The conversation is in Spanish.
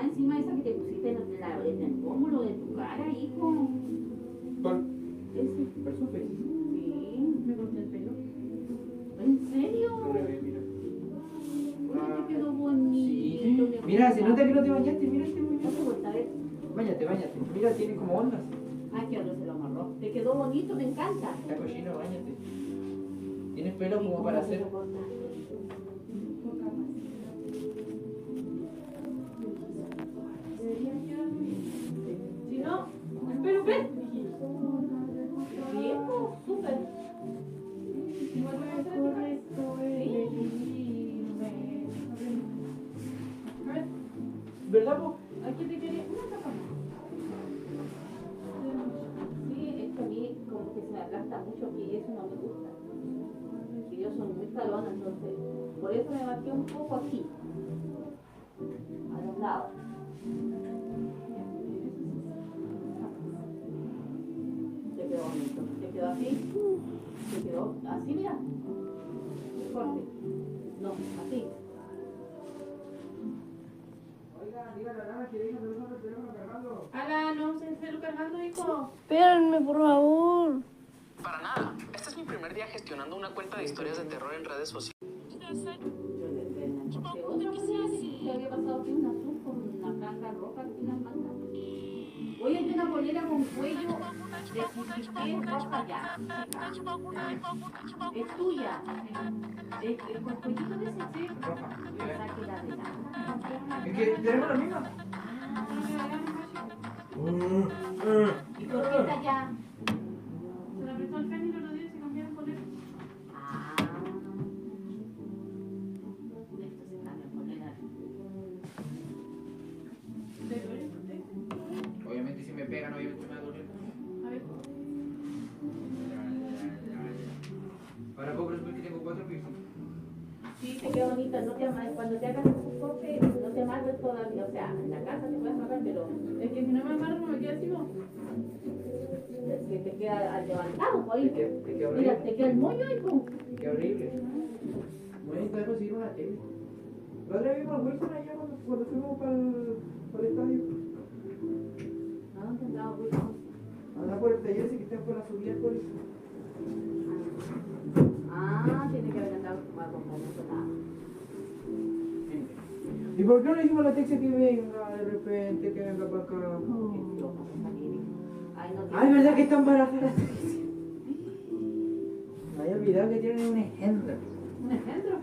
encima esa que te pusiste en el pómulo de tu cara, hijo. ¿Cuál? Ese. ¿El supe? Sí. Me corté el pelo. ¿En serio? No le ve, mira. Uy, te quedó bonito. Sí. Mira, se nota que no te bañaste, mira este muy bien. Date vuelta, a ver. Báñate, báñate. Mira, tiene como ondas. Ay, que ahora se lo amarró. Te quedó bonito, me encanta. Está cochino, báñate. Tienes pelo como para hacer. Si no, el pelo, ¿ves? Bien, pues, súper. ¿Verdad, po? Aquí te quería una capa más. Sí, es que a mí como que se me aplasta mucho y eso no me gusta. Y yo soy muy calona, entonces por eso me bajé un poco aquí, a los lados. Te quedó bonito, te quedó así, te quedó así, mira, corte, no, así. Ala, no se esté cargando, hijo. Espérenme, por favor. Para nada. Este es mi primer día gestionando una cuenta de historias de terror en redes sociales. Yo le encontré otra polera que había pasado aquí un azul con una franja roja aquí en las mangas. Hoy hay una polera con cuello de chiquitez roja ya. Es tuya. Con cuellito de ese sí. Roja. Esa que la de la. Es que tenemos la misma. ¿Y por qué está allá? Se le apretó el pene y los días se cambiaron por él. Ah. Esto se cambia polera. ¿Te duele? ¿Te? Obviamente si me pegan, obviamente me va a doler. A ver. Ahora puedo presumir que tengo 4 piercings. Sí, te queda bonita, no te amarres. Cuando te hagas tu corte, no te amarres todavía. O sea, en la casa te puedes amarrar, pero Es que si no me amarro no me queda así, ¿no? es que te queda levantado, pues ahí. Te queda Mira, horrible. te queda el moño y pum. Qué horrible. Voy a intentar conseguir una tele. La otra vez vimos a Wilson allá cuando fuimos para el estadio. ¿A dónde andaba Wilson? Anda por el taller ese que está por la subida del colegio. Ah, tiene que haber andado a comprar nada. ¿Y por qué no le dijimos a la Texia que venga de repente, que venga para acá? Ay, no Ay, ¿verdad que está embarazada la Texia? Me había olvidado que tiene un engendro. ¿Un engendro?